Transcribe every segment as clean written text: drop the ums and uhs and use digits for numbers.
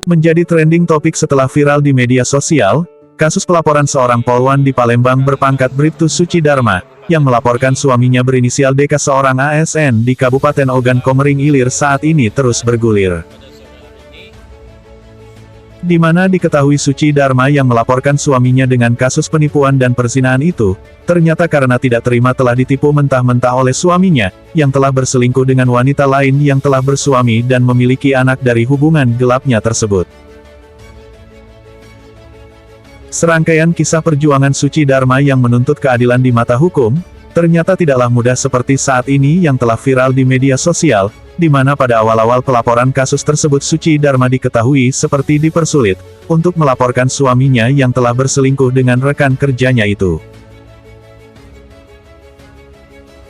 Menjadi trending topik setelah viral di media sosial, kasus pelaporan seorang polwan di Palembang berpangkat Bribtu Suci Dharma, yang melaporkan suaminya berinisial DK seorang ASN di Kabupaten Ogan Komering Ilir saat ini terus bergulir. Di mana diketahui Suci Dharma yang melaporkan suaminya dengan kasus penipuan dan perzinahan itu, ternyata karena tidak terima telah ditipu mentah-mentah oleh suaminya, yang telah berselingkuh dengan wanita lain yang telah bersuami dan memiliki anak dari hubungan gelapnya tersebut. Serangkaian kisah perjuangan Suci Dharma yang menuntut keadilan di mata hukum, ternyata tidaklah mudah seperti saat ini yang telah viral di media sosial, di mana pada awal-awal pelaporan kasus tersebut Suci Dharma diketahui seperti dipersulit, untuk melaporkan suaminya yang telah berselingkuh dengan rekan kerjanya itu.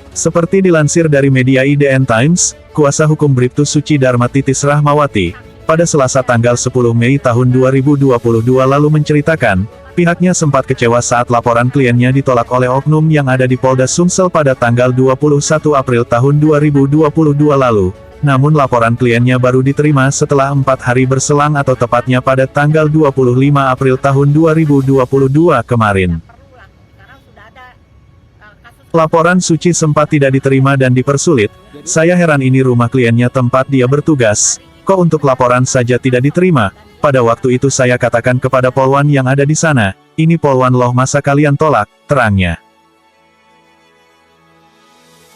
Seperti dilansir dari media IDN Times, kuasa hukum Bribtu Suci Dharma Titis Rahmawati, pada Selasa tanggal 10 Mei tahun 2022 lalu menceritakan, pihaknya sempat kecewa saat laporan kliennya ditolak oleh oknum yang ada di Polda Sumsel pada tanggal 21 April tahun 2022 lalu. Namun laporan kliennya baru diterima setelah 4 hari berselang atau tepatnya pada tanggal 25 April tahun 2022 kemarin. Laporan Suci sempat tidak diterima dan dipersulit. Saya heran, ini rumah kliennya tempat dia bertugas, kok untuk laporan saja tidak diterima. Pada waktu itu saya katakan kepada polwan yang ada di sana, ini polwan loh, masa kalian tolak, terangnya.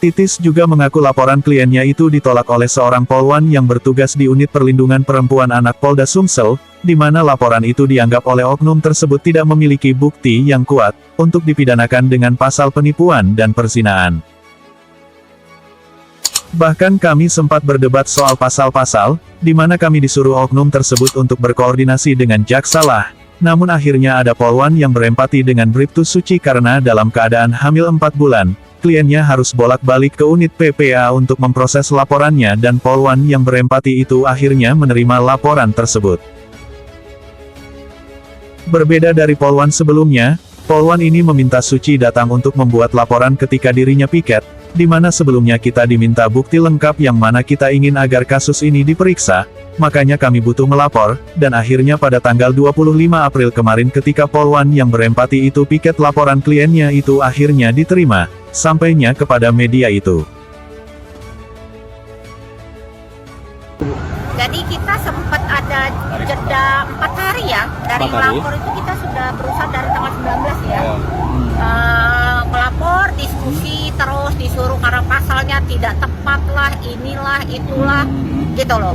Titis juga mengaku laporan kliennya itu ditolak oleh seorang polwan yang bertugas di Unit Perlindungan Perempuan Anak Polda Sumsel, di mana laporan itu dianggap oleh oknum tersebut tidak memiliki bukti yang kuat, untuk dipidanakan dengan pasal penipuan dan perzinahan. Bahkan kami sempat berdebat soal pasal-pasal, di mana kami disuruh oknum tersebut untuk berkoordinasi dengan jaksa lah. Namun akhirnya ada polwan yang berempati dengan Bribtu Suci karena dalam keadaan hamil 4 bulan, kliennya harus bolak-balik ke unit PPA untuk memproses laporannya dan polwan yang berempati itu akhirnya menerima laporan tersebut. Berbeda dari polwan sebelumnya, polwan ini meminta Suci datang untuk membuat laporan ketika dirinya piket, di mana sebelumnya kita diminta bukti lengkap yang mana kita ingin agar kasus ini diperiksa, makanya kami butuh melapor, dan akhirnya pada tanggal 25 April kemarin ketika polwan yang berempati itu piket laporan kliennya itu akhirnya diterima, sampainya kepada media itu. Jadi kita sempat ada jeda 4 hari ya, dari melapor itu kita sudah berusaha dari tanggal 19 ya. Melapor, diskusi, terus disuruh karena pasalnya tidak tepat lah, inilah, itulah, gitu loh.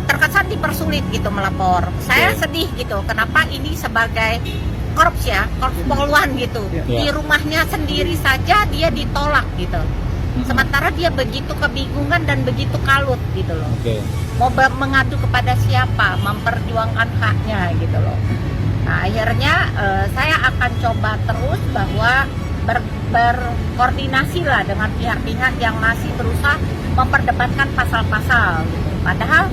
Terkesan dipersulit gitu melapor. Saya sedih gitu, kenapa ini sebagai korps ya, korps polwan gitu. Di rumahnya sendiri saja dia ditolak gitu. Sementara dia begitu kebingungan dan begitu kalut gitu loh. Mau mengadu kepada siapa, memperjuangkan haknya gitu loh. Nah akhirnya saya akan coba terus bahwa berkoordinasi lah dengan pihak-pihak yang masih berusaha memperdebatkan pasal-pasal gitu. Padahal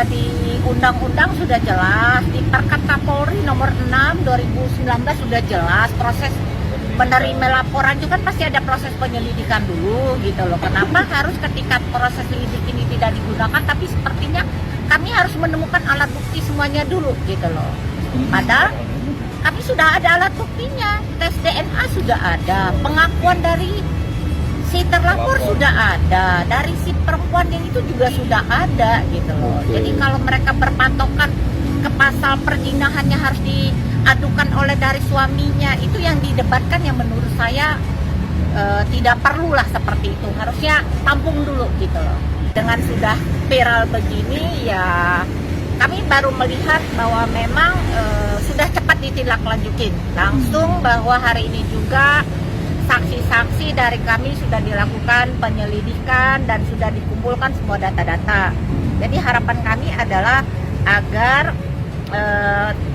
di undang-undang sudah jelas, di Perkap Kapolri nomor 6 2019 sudah jelas, proses menerima laporan juga kan pasti ada proses penyelidikan dulu gitu loh. Kenapa harus ketika proses lidik ini tidak digunakan, tapi sepertinya kami harus menemukan alat bukti semuanya dulu gitu loh. Padahal kami sudah ada alat buktinya, tes DNA sudah ada, pengakuan dari si terlapor sudah ada, dari si perempuan yang itu juga sudah ada gitu loh. Jadi kalau mereka berpatokan ke pasal perzinahannya harus diadukan oleh dari suaminya, itu yang didebatkan yang menurut saya tidak perlulah seperti itu. Harusnya tampung dulu gitu loh. Dengan sudah viral begini ya kami baru melihat bahwa memang sudah cepat ditindaklanjutin. Langsung bahwa hari ini juga saksi-saksi dari kami sudah dilakukan penyelidikan dan sudah dikumpulkan semua data-data. Jadi harapan kami adalah agar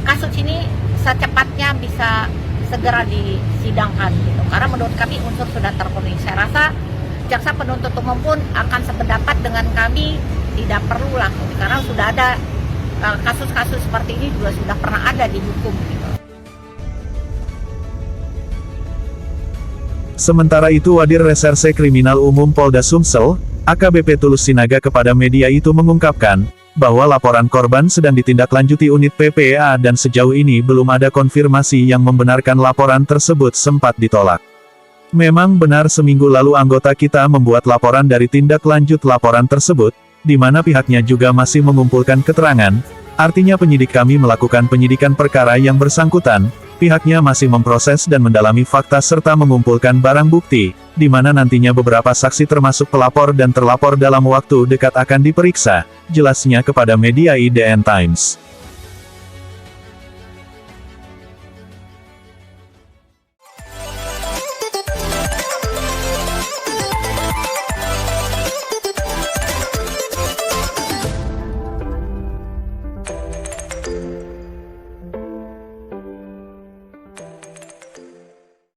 kasus ini secepatnya bisa segera disidangkan gitu. Karena menurut kami unsur sudah terpenuhi. Saya rasa jaksa penuntut umum pun akan sependapat dengan kami, tidak perlulah karena sudah ada kasus-kasus seperti ini juga sudah pernah ada di hukum gitu. Sementara itu Wadir Reserse Kriminal Umum Polda Sumsel, AKBP Tulus Sinaga kepada media itu mengungkapkan, bahwa laporan korban sedang ditindaklanjuti unit PPA dan sejauh ini belum ada konfirmasi yang membenarkan laporan tersebut sempat ditolak. Memang benar seminggu lalu anggota kita membuat laporan dari tindak lanjut laporan tersebut, di mana pihaknya juga masih mengumpulkan keterangan, artinya penyidik kami melakukan penyidikan perkara yang bersangkutan, pihaknya masih memproses dan mendalami fakta serta mengumpulkan barang bukti, di mana nantinya beberapa saksi termasuk pelapor dan terlapor dalam waktu dekat akan diperiksa, jelasnya kepada media IDN Times.